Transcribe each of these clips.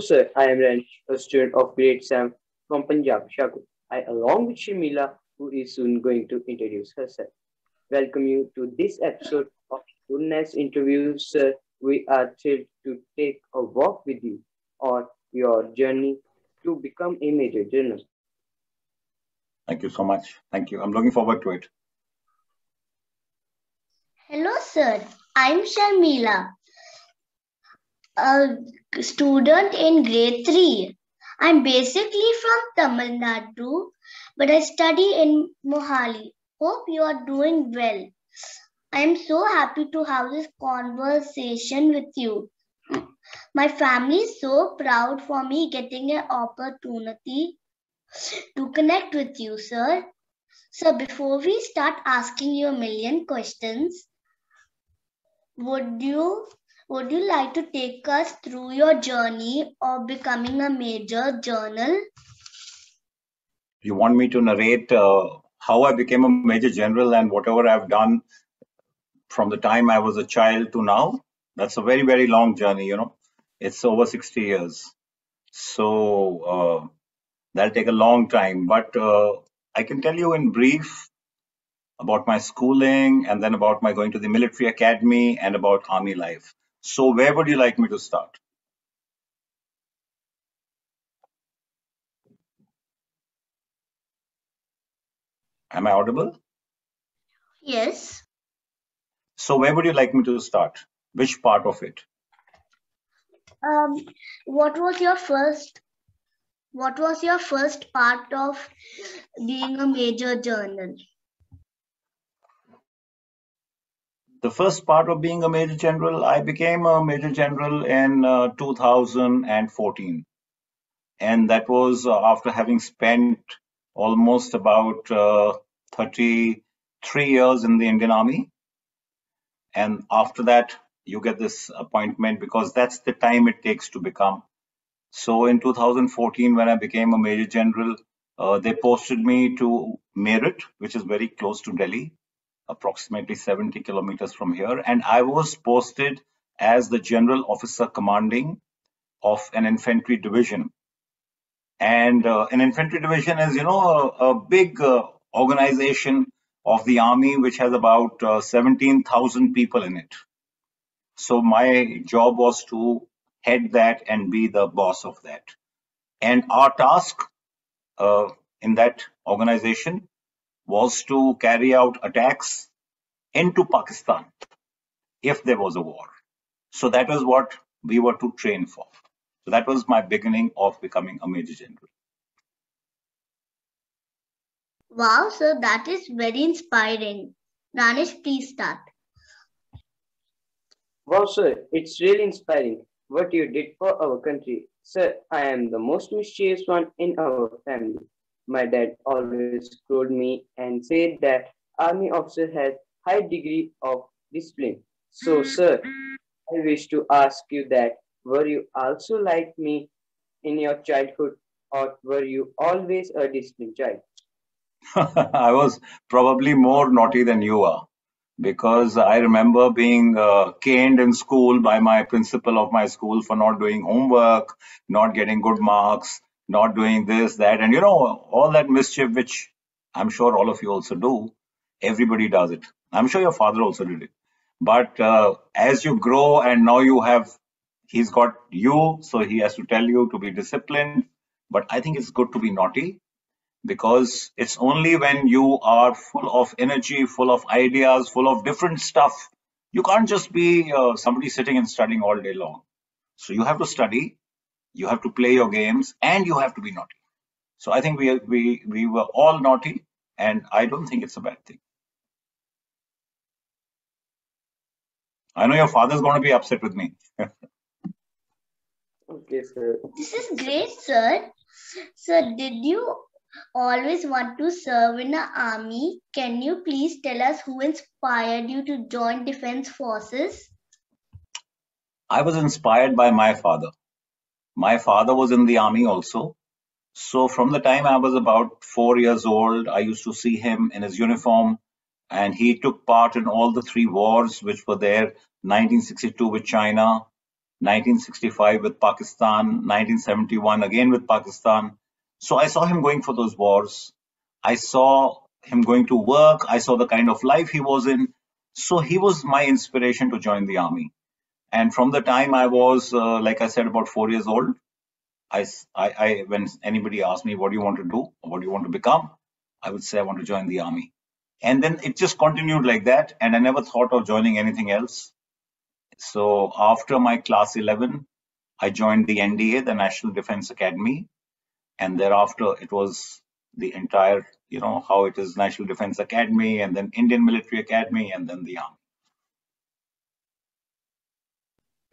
sir. I am Ranch, a student of grade 7 from Punjab, Shakut. I, along with Shimila, who is soon going to introduce herself, welcome you to this episode of Goodness Interviews, sir. We are thrilled to take a walk with you on your journey to become a major journalist. Thank you so much. Thank you. I'm looking forward to it. Hello, sir. I'm Sharmila, a student in grade 3. I'm basically from Tamil Nadu, but I study in Mohali. Hope you are doing well. I'm so happy to have this conversation with you. My family is so proud for me getting an opportunity to connect with you, sir. So before we start asking you a million questions, would you like to take us through your journey of becoming a major journal? You want me to narrate how I became a major general and whatever I've done from the time I was a child to now? That's a very, very long journey, It's over 60 years. So that'll take a long time. But I can tell you in brief about my schooling and then about my going to the military academy and about army life. So where would you like me to start? Am I audible? Yes. So where would you like me to start? Which part of it? What was your first part of being a major journal? The first part of being a major general, I became a major general in 2014. And that was after having spent almost about 33 years in the Indian Army. And after that, you get this appointment because that's the time it takes to become. So in 2014, when I became a major general, they posted me to Meerut, which is very close to Delhi, approximately 70 kilometers from here. And I was posted as the general officer commanding of an infantry division. And an infantry division is, a big organization of the army, which has about 17,000 people in it. So my job was to head that and be the boss of that. And our task in that organization was to carry out attacks into Pakistan if there was a war. So that was what we were to train for. So that was my beginning of becoming a major general. Wow, sir, that is very inspiring. Danish, please start. Wow, sir, it's really inspiring what you did for our country. Sir, I am the most mischievous one in our family. My dad always scolded me and said that army officer has high degree of discipline. So, sir, I wish to ask you that were you also like me in your childhood, or were you always a disciplined child? I was probably more naughty than you are, because I remember being caned in school by my principal of my school for not doing homework, not getting good marks, not doing this, that, and all that mischief, which I'm sure all of you also do. Everybody does it. I'm sure your father also did it. But as you grow and now he's got you, so he has to tell you to be disciplined. But I think it's good to be naughty, because it's only when you are full of energy, full of ideas, full of different stuff. You can't just be somebody sitting and studying all day long. So you have to study, you have to play your games, and you have to be naughty. So I think we were all naughty, and I don't think it's a bad thing. I know your father's going to be upset with me. Okay, sir. This is great, sir. Sir, did you always want to serve in the army? Can you please tell us who inspired you to join Defense Forces? I was inspired by my father. My father was in the army also. So from the time I was about 4 years old, I used to see him in his uniform, and he took part in all the three wars which were there: 1962 with China, 1965 with Pakistan, 1971 again with Pakistan. So I saw him going for those wars. I saw him going to work. I saw the kind of life he was in. So he was my inspiration to join the army. And from the time I was, like I said, about 4 years old, when anybody asked me, what do you want to do? Or what do you want to become? I would say, I want to join the army. And then it just continued like that. And I never thought of joining anything else. So after my class 11, I joined the NDA, the National Defense Academy. And thereafter, it was the entire, how it is National Defense Academy, and then Indian Military Academy, and then the army.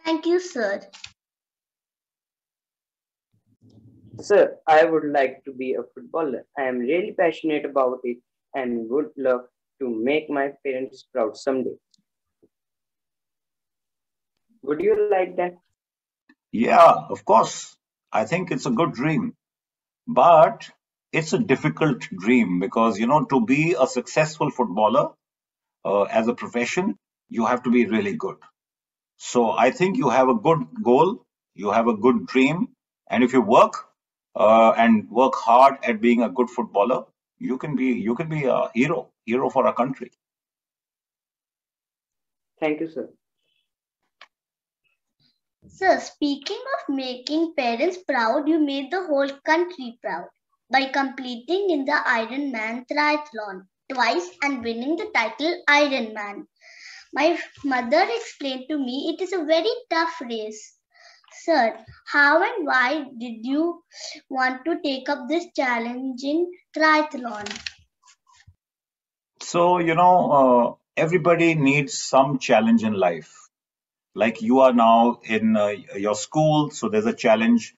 Thank you, sir. Sir, I would like to be a footballer. I am really passionate about it and would love to make my parents proud someday. Would you like that? Yeah, of course. I think it's a good dream. But it's a difficult dream because, to be a successful footballer as a profession, you have to be really good. So I think you have a good goal, you have a good dream, and if you work and work hard at being a good footballer, you can be a hero for our country. Thank you, sir. Sir, speaking of making parents proud, you made the whole country proud by completing in the Ironman Triathlon twice and winning the title Ironman. My mother explained to me it is a very tough race. Sir, how and why did you want to take up this challenging triathlon? So, everybody needs some challenge in life. Like you are now in your school, so there's a challenge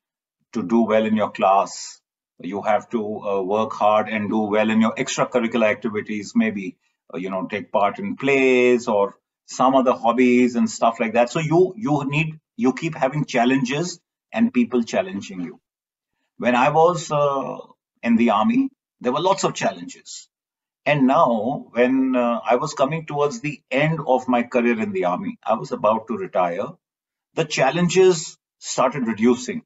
to do well in your class. You have to work hard and do well in your extracurricular activities, maybe, take part in plays or some other hobbies and stuff like that. So you keep having challenges and people challenging you. When I was in the army, there were lots of challenges. And now, when I was coming towards the end of my career in the army, I was about to retire, the challenges started reducing.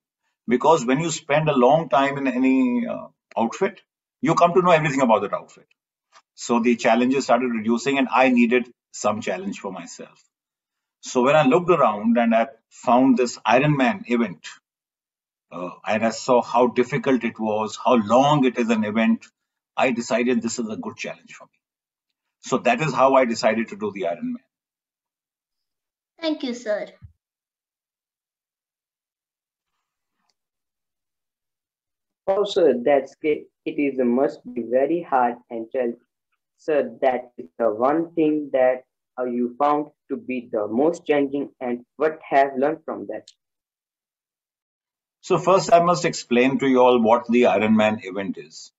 Because when you spend a long time in any outfit, you come to know everything about that outfit. So the challenges started reducing, and I needed some challenge for myself. So when I looked around and I found this Ironman event, and I saw how difficult it was, how long it is an event, I decided this is a good challenge for me. So that is how I decided to do the Ironman. Thank you, sir. Oh, sir, that's great. It must be very hard and challenging. Sir, that is the one thing that you found to be the most challenging, and what have learned from that? So first, I must explain to you all what the Ironman event is.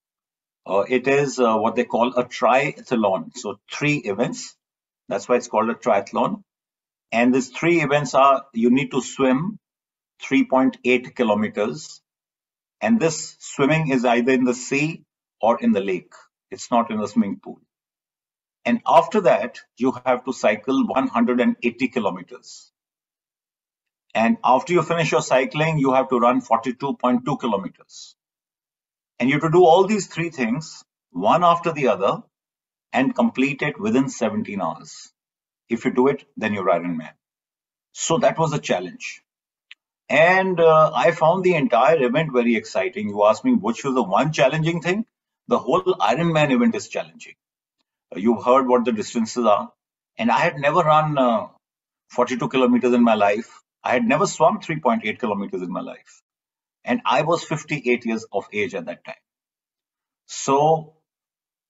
It is what they call a triathlon. So 3 events. That's why it's called a triathlon. And these 3 events are, you need to swim 3.8 kilometers. And this swimming is either in the sea or in the lake. It's not in a swimming pool. And after that, you have to cycle 180 kilometers. And after you finish your cycling, you have to run 42.2 kilometers. And you have to do all these 3 things, one after the other, and complete it within 17 hours. If you do it, then you're Ironman. So that was a challenge. And I found the entire event very exciting. You asked me which was the one challenging thing. The whole Ironman event is challenging. You've heard what the distances are. And I had never run 42 kilometers in my life. I had never swum 3.8 kilometers in my life. And I was 58 years of age at that time. So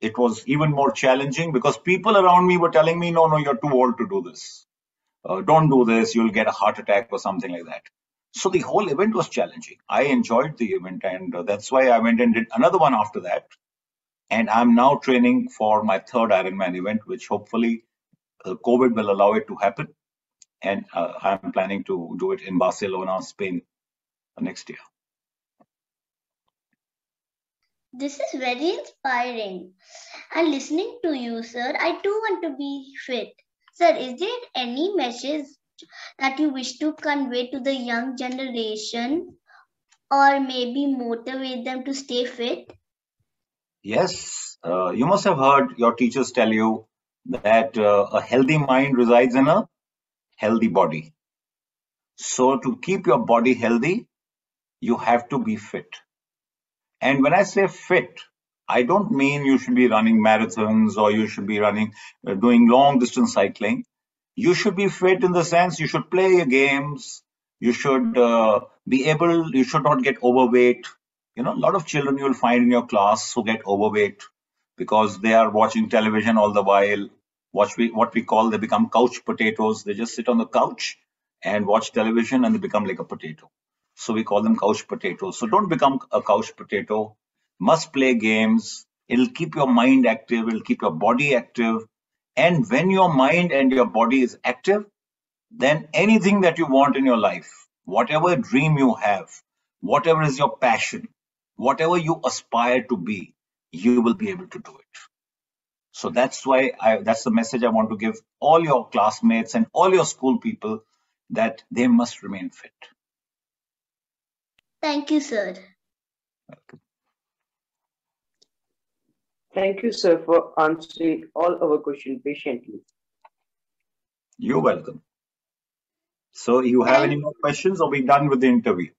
it was even more challenging because people around me were telling me, no, you're too old to do this. Don't do this, you'll get a heart attack or something like that. So the whole event was challenging. I enjoyed the event, and that's why I went and did another one after that. And I'm now training for my 3rd Ironman event, which hopefully COVID will allow it to happen. And I'm planning to do it in Barcelona, Spain next year. This is very inspiring. And listening to you, sir, I too want to be fit. Sir, is there any message that you wish to convey to the young generation or maybe motivate them to stay fit? Yes, you must have heard your teachers tell you that a healthy mind resides in a healthy body. So to keep your body healthy, you have to be fit. And when I say fit, I don't mean you should be running marathons or you should be doing long distance cycling. You should be fit in the sense you should play your games. You should you should not get overweight. You know, a lot of children you'll find in your class who get overweight because they are watching television all the while. What we call, they become couch potatoes. They just sit on the couch and watch television and they become like a potato. So we call them couch potatoes. So don't become a couch potato. Must play games. It'll keep your mind active. It'll keep your body active. And when your mind and your body is active, then anything that you want in your life, whatever dream you have, whatever is your passion, whatever you aspire to be, you will be able to do it. So that's that's the message I want to give all your classmates and all your school people, that they must remain fit. Thank you, sir. Thank you, sir, for answering all our questions patiently. You're welcome. So you have any more questions, or we done with the interview?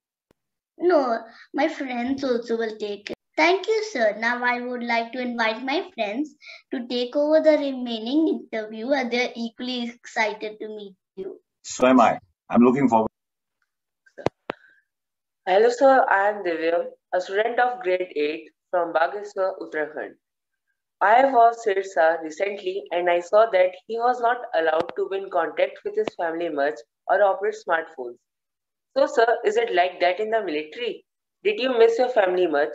No, my friends also will take it. Thank you, sir. Now I would like to invite my friends to take over the remaining interview, and they're equally excited to meet you. So am I. I'm looking forward. Hello, sir. I am Divya, a student of grade 8 from Bageshwar, Uttarakhand. I was Sirsa recently and I saw that he was not allowed to be in contact with his family much or operate smartphones. So, sir, is it like that in the military? Did you miss your family much?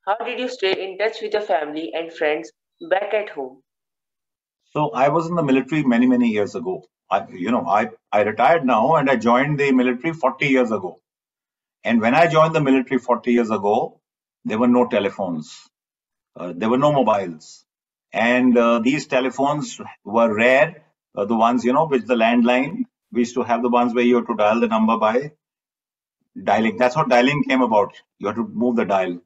How did you stay in touch with your family and friends back at home? So I was in the military many, many years ago. I retired now and I joined the military 40 years ago. And when I joined the military 40 years ago, there were no telephones. There were no mobiles. And these telephones were rare. The ones, with the landline. We used to have the ones where you had to dial the number by dialing. That's how dialing came about. You had to move the dial.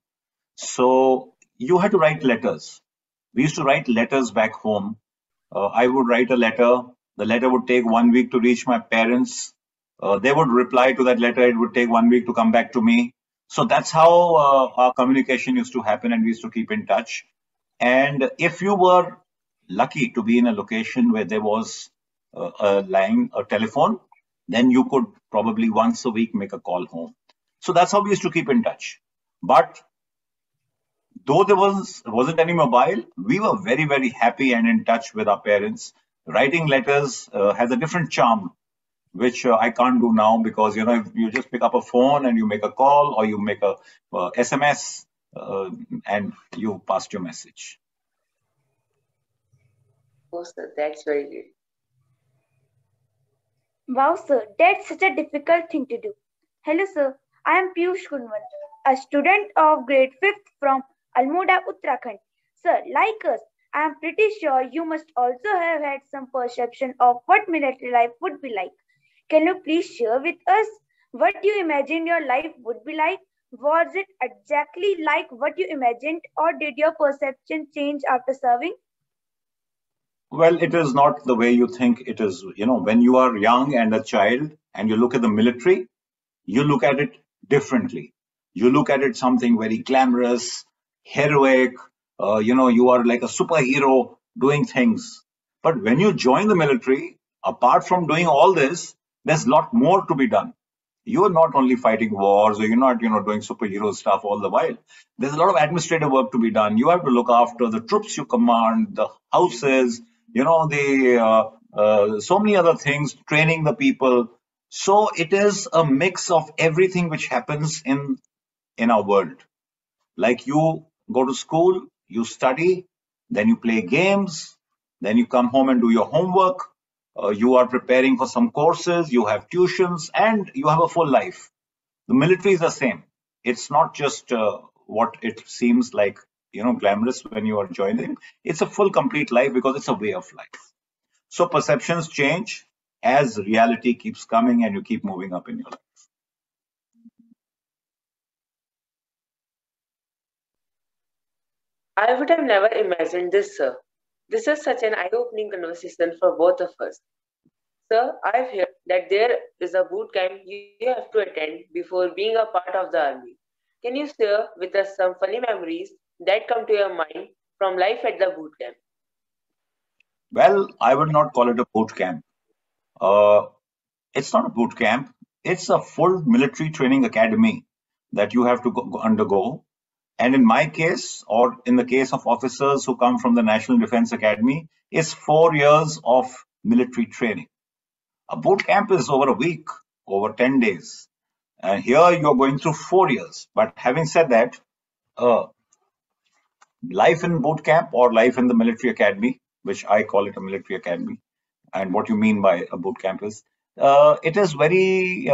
So you had to write letters. We used to write letters back home. I would write a letter. The letter would take 1 week to reach my parents. They would reply to that letter. It would take 1 week to come back to me. So that's how our communication used to happen, and we used to keep in touch. And if you were lucky to be in a location where there was a telephone, then you could probably once a week make a call home. So that's how we used to keep in touch. But though there wasn't any mobile, we were very, very happy and in touch with our parents. Writing letters has a different charm, which I can't do now, because if you just pick up a phone and you make a call or you make a SMS and you passed your message. Oh, sir, that's very good. Wow, sir, that's such a difficult thing to do. Hello, sir. I am Piyush Kunwant, a student of grade 5th from Almoda, Uttarakhand. Sir, like us, I am pretty sure you must also have had some perception of what military life would be like. Can you please share with us what you imagined your life would be like? Was it exactly like what you imagined, or did your perception change after serving? Well, it is not the way you think it is. When you are young and a child and you look at the military, you look at it differently. You look at it something very glamorous, heroic. You are like a superhero doing things. But when you join the military, apart from doing all this, there's a lot more to be done. You are not only fighting wars, or you're not, doing superhero stuff all the while. There's a lot of administrative work to be done. You have to look after the troops you command, the houses, so many other things, training the people. So it is a mix of everything which happens in our world. Like, you go to school, you study, then you play games, then you come home and do your homework. You are preparing for some courses, you have tuitions, and you have a full life. The military is the same. It's not just what it seems like, glamorous when you are joining. It's a full, complete life, because it's a way of life. So perceptions change, as reality keeps coming and you keep moving up in your life. I would have never imagined this, sir. This is such an eye-opening conversation for both of us. Sir, I've heard that there is a boot camp you have to attend before being a part of the army. Can you share with us some funny memories that come to your mind from life at the boot camp? Well, I would not call it a boot camp. Uh, it's not a boot camp. It's a full military training academy that you have to undergo. And in my case, or in the case of officers who come from the National Defense Academy, it's 4 years of military training. A boot camp is over a week, over 10 days. And here you're going through 4 years. But having said that, life in boot camp or life in the military academy, which I call it a military academy, and what you mean by a boot camp is, it is very,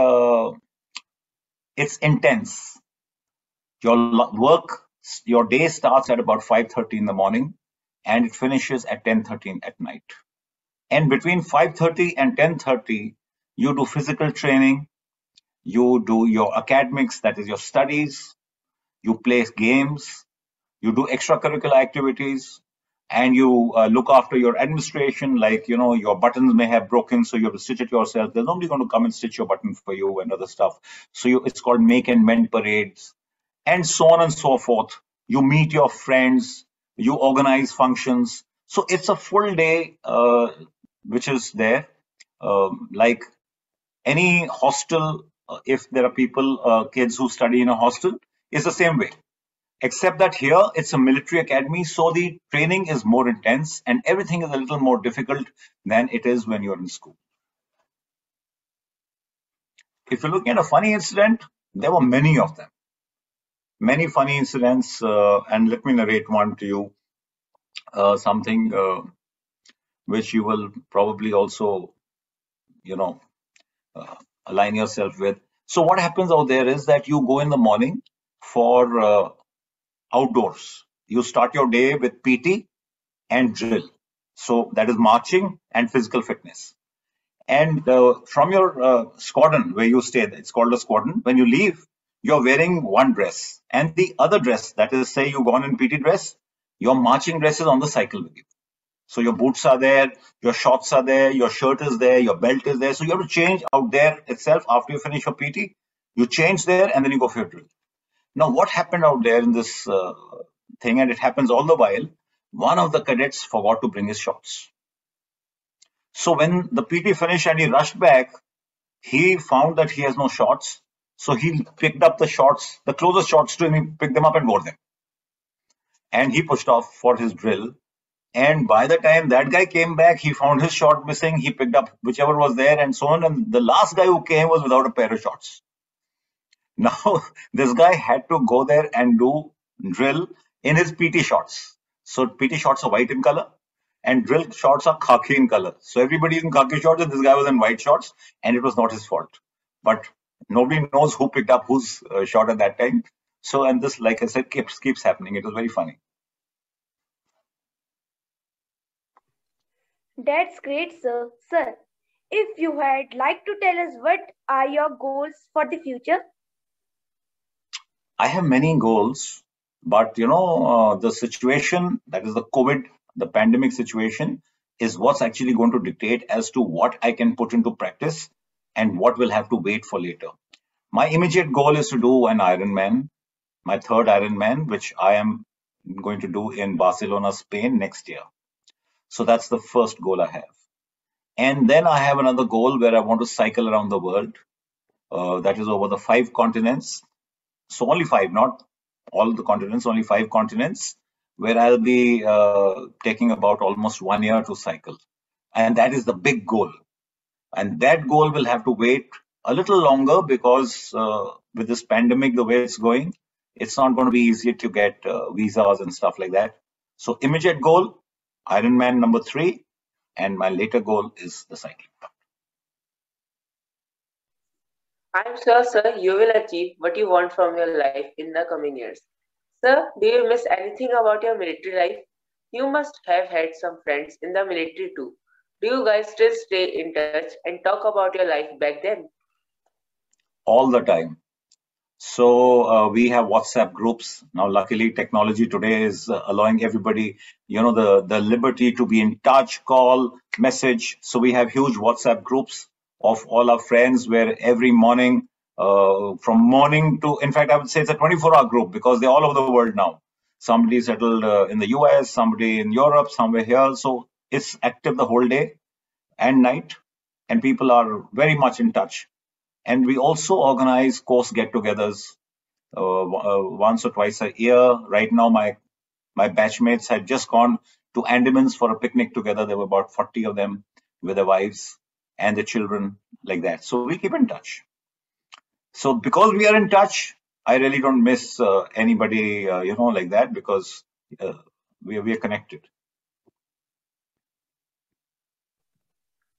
it's intense. Your day starts at about 5:30 in the morning and it finishes at 10:30 at night. And between 5:30 and 10:30, you do physical training, you do your academics, that is your studies, you play games, you do extracurricular activities, and you look after your administration, like, your buttons may have broken, so you have to stitch it yourself. There's nobody going to come and stitch your button for you and other stuff. So it's called make and mend parades, and so on and so forth. You meet your friends, you organize functions. So it's a full day, which is there. Like any hostel, if there are people, kids who study in a hostel, is the same way. Except that here it's a military academy, so the training is more intense and everything is a little more difficult than it is when you're in school. If you're looking at a funny incident, there were many of them. Many funny incidents, and let me narrate one to you, something which you will probably also, align yourself with. So what happens out there is that you go in the morning for outdoors. You start your day with PT and drill. So that is marching and physical fitness. And from your squadron where you stay, it's called a squadron. When you leave, you're wearing one dress, and the other dress, that is, say you've gone in PT dress, your marching dress is on the cycle with you. So your boots are there, your shorts are there, your shirt is there, your belt is there. So you have to change out there itself after you finish your PT. You change there and then you go for your drill. Now, what happened out there in this thing, and it happens all the while, one of the cadets forgot to bring his shorts. So when the PT finished and he rushed back, he found that he has no shorts. So he picked up the shorts, the closest shorts to him, he picked them up and wore them. And he pushed off for his drill. And by the time that guy came back, he found his short missing. He picked up whichever was there and so on. And the last guy who came was without a pair of shorts. Now, this guy had to go there and do drill in his PT shorts. So PT shorts are white in color and drill shorts are khaki in color. So everybody's in khaki shorts and this guy was in white shorts, and it was not his fault. But nobody knows who picked up whose short at that time. So, and this, like I said, keeps happening. It was very funny. That's great, sir. Sir, if you had like to tell us what are your goals for the future? I have many goals, but the situation, that is the COVID, the pandemic situation, is what's actually going to dictate as to what I can put into practice and what will have to wait for later. My immediate goal is to do an Ironman, my third Ironman, which I am going to do in Barcelona, Spain next year. So that's the first goal I have. And then I have another goal where I want to cycle around the world. That is over the 5 continents. So only 5, not all the continents, only 5 continents, where I'll be taking about almost 1 year to cycle. And that is the big goal. And that goal will have to wait a little longer because with this pandemic, the way it's going, it's not going to be easy to get visas and stuff like that. So immediate goal, Ironman number 3, and my later goal is the cycling. I'm sure, sir, you will achieve what you want from your life in the coming years. Sir, do you miss anything about your military life? You must have had some friends in the military too. Do you guys still stay in touch and talk about your life back then? All the time. So we have WhatsApp groups. Now, luckily, technology today is allowing everybody, the liberty to be in touch, call, message. So we have huge WhatsApp groups of all our friends where every morning, from morning to, in fact, I would say it's a 24-hour group because they're all over the world now. Somebody settled in the US, somebody in Europe, somewhere here. So it's active the whole day and night, and people are very much in touch. And we also organize course get-togethers once or twice a year. Right now, my batchmates had just gone to Andamans for a picnic together. There were about 40 of them with their wives and their children, like that. So we keep in touch. So because we are in touch, I really don't miss anybody, like that, because we are connected.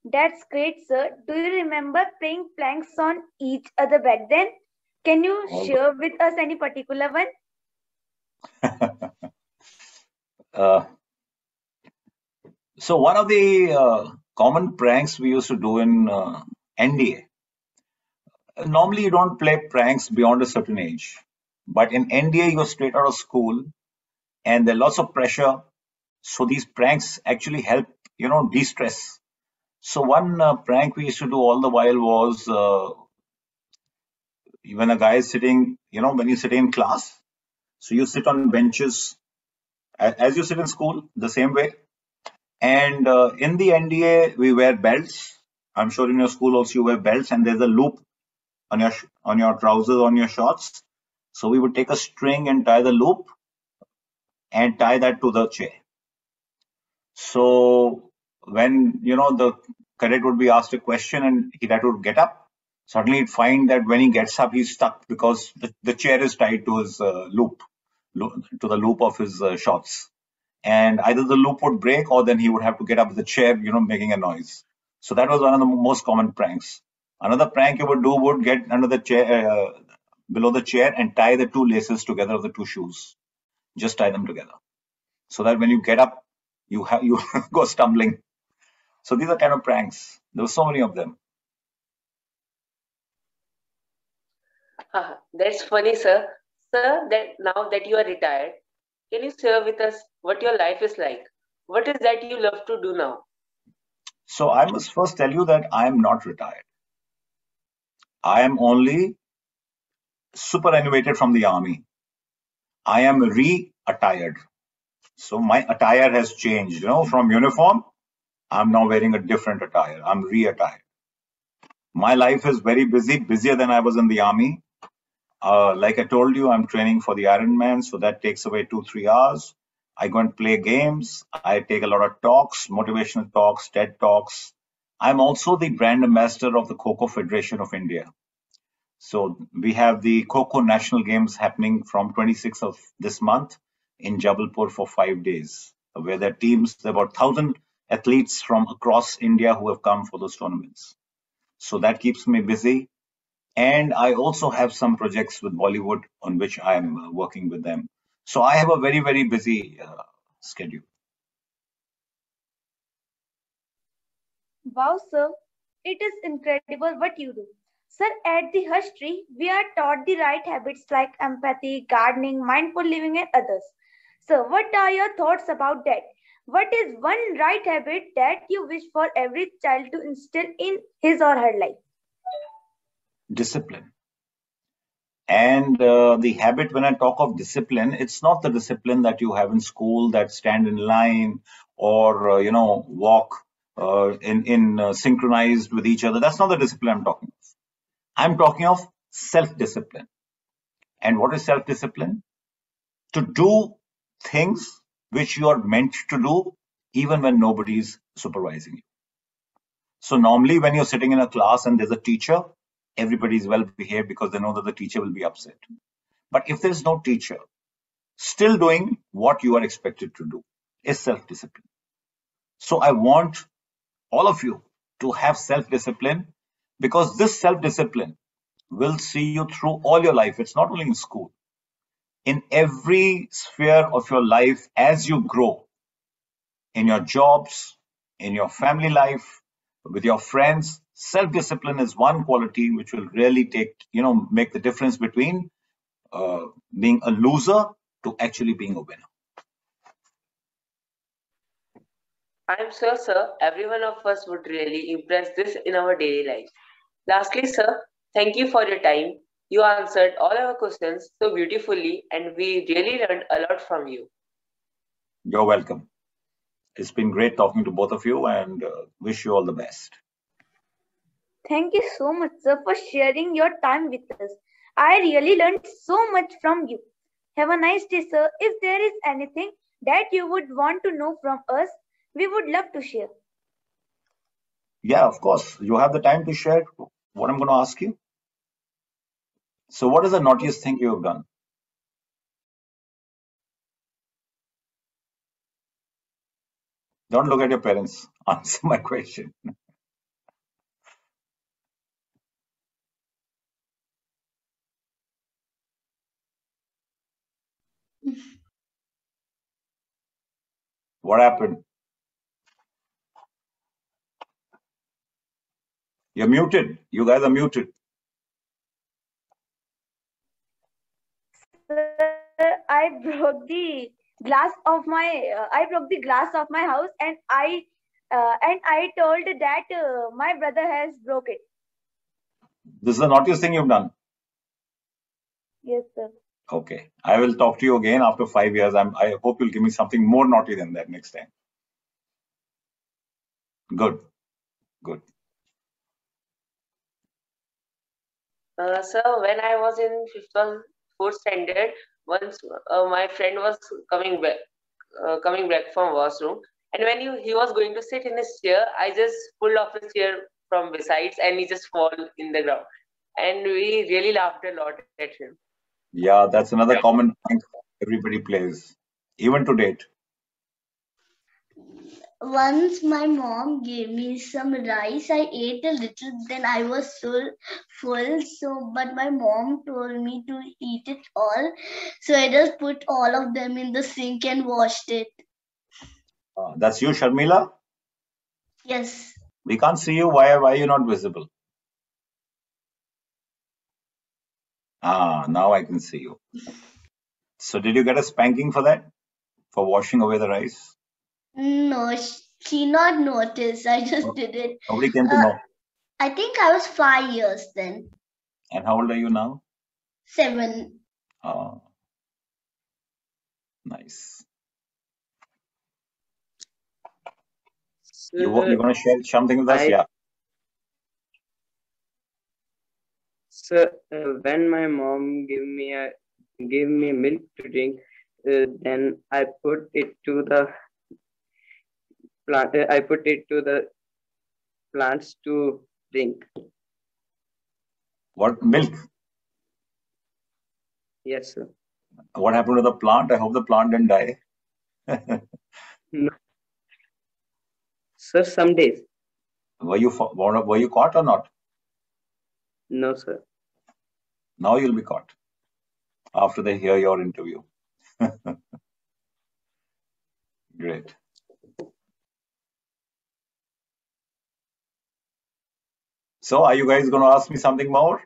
That's great, sir. Do you remember playing pranks on each other back then? Can you share with us any particular one? So one of the common pranks we used to do in NDA. Normally, you don't play pranks beyond a certain age, but in NDA, you're straight out of school, and there's lots of pressure. So these pranks actually help, de-stress. So one prank we used to do all the while was when a guy is sitting, when you sit in class, so you sit on benches as you sit in school, the same way. And in the NDA, we wear belts. I'm sure in your school also you wear belts, and there's a loop on your trousers, on your shorts. So we would take a string and tie the loop and tie that to the chair. So when, the cadet would be asked a question and he'd have to get up, suddenly he'd find that when he gets up, he's stuck because the chair is tied to his loop, to the loop of his shorts. And either the loop would break or then he would have to get up with the chair, making a noise. So that was one of the most common pranks. Another prank you would do would get under the chair, below the chair, and tie the two laces together of the two shoes. Just tie them together, so that when you get up, you go stumbling. So these are kind of pranks. There were so many of them. That's funny, sir. Sir, that now that you are retired, can you share with us what your life is like? What is that you love to do now? So I must first tell you that I am not retired. I am only superannuated from the army. I am re-attired. So my attire has changed, from uniform. I'm now wearing a different attire. I'm re-attired. My life is very busy, busier than I was in the army. Like I told you, I'm training for the Ironman, so that takes away 2-3 hours. I go and play games. I take a lot of talks, motivational talks, TED talks. I'm also the brand ambassador of the Kho Federation of India. So we have the Kho National Games happening from 26th of this month in Jabalpur for 5 days, where there are about 1,000 athletes from across India who have come for those tournaments. So that keeps me busy. And I also have some projects with Bollywood on which I'm working with them. So I have a very, very busy schedule. Wow, sir. It is incredible what you do. Sir, at the Hush Tree, we are taught the right habits like empathy, gardening, mindful living, and others. Sir, what are your thoughts about that? What is one right habit that you wish for every child to instill in his or her life? Discipline. And the habit, when I talk of discipline, it's not the discipline that you have in school, that stand in line or, walk synchronized with each other. That's not the discipline I'm talking of. I'm talking of self-discipline. And what is self-discipline? To do things which you are meant to do, even when nobody's supervising you. So normally when you're sitting in a class and there's a teacher, everybody is well behaved because they know that the teacher will be upset. But if there's no teacher, still doing what you are expected to do is self-discipline. So I want all of you to have self-discipline, because this self-discipline will see you through all your life. It's not only in school. In every sphere of your life, as you grow, in your jobs, in your family life, with your friends. Self-discipline is one quality which will really make the difference between being a loser to actually being a winner. I'm sure, sir, every one of us would really impress this in our daily life. Lastly, sir, thank you for your time. You answered all our questions so beautifully, and we really learned a lot from you. You're welcome. It's been great talking to both of you, and wish you all the best. Thank you so much, sir, for sharing your time with us. I really learned so much from you. Have a nice day, sir. If there is anything that you would want to know from us, we would love to share. Yeah, of course. You have the time to share what I'm going to ask you. So what is the naughtiest thing you have done? Don't look at your parents. Answer my question. What happened? You're muted. You guys are muted. Sir, I broke the glass of my house, and I told that my brother has broke it. This is the naughtiest thing you've done. Yes, sir. Okay. I will talk to you again after 5 years. I hope you'll give me something more naughty than that next time. Good. Good. Sir, when I was in fifth or fourth standard, once my friend was coming back from washroom, and when he was going to sit in his chair, I just pulled off his chair from besides, and he just fall in the ground, and we really laughed a lot at him. Yeah, that's another common prank everybody plays, even to date. Once my mom gave me some rice. I ate a little, then I was so full. But my mom told me to eat it all. So I just put all of them in the sink and washed it. That's you, Sharmila? Yes. We can't see you. Why are you not visible? Now I can see you. So did you get a spanking for that? For washing away the rice? No, she not noticed. I just did it. Nobody came to know. I think I was 5 years then. And how old are you now? 7. Oh, nice. You're going to share something with us? Yeah. So when my mom gave me milk to drink, then I put it to the plant. I put it to the plants to drink. What, milk? Yes, sir. What happened to the plant? I hope the plant didn't die. No. Sir, some days. Were you caught or not? No, sir. Now you'll be caught after they hear your interview. Great. So are you guys going to ask me something more?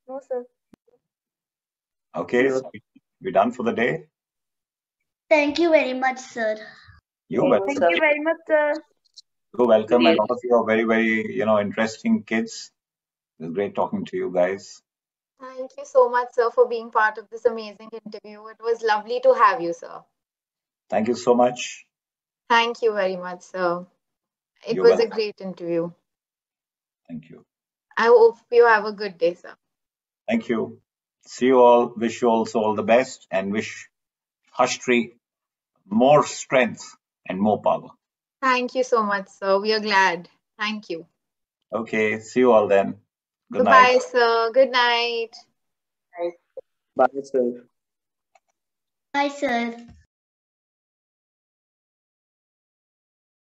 No, sir. Okay, No. so we're done for the day. Thank you very much, sir. You're welcome. Thank you very much, sir. You're welcome. And all of you are very, very, interesting kids. It was great talking to you guys. Thank you so much, sir, for being part of this amazing interview. It was lovely to have you, sir. Thank you so much. Thank you very much, sir. It You're was welcome. a great interview. Thank you. I hope you have a good day, sir. Thank you. See you all. Wish you also all the best and wish Hushtri more strength and more power. Thank you so much, sir. We are glad. Thank you. Okay. See you all then. Good Goodbye, night. sir. Good night. Bye, sir. Bye, sir.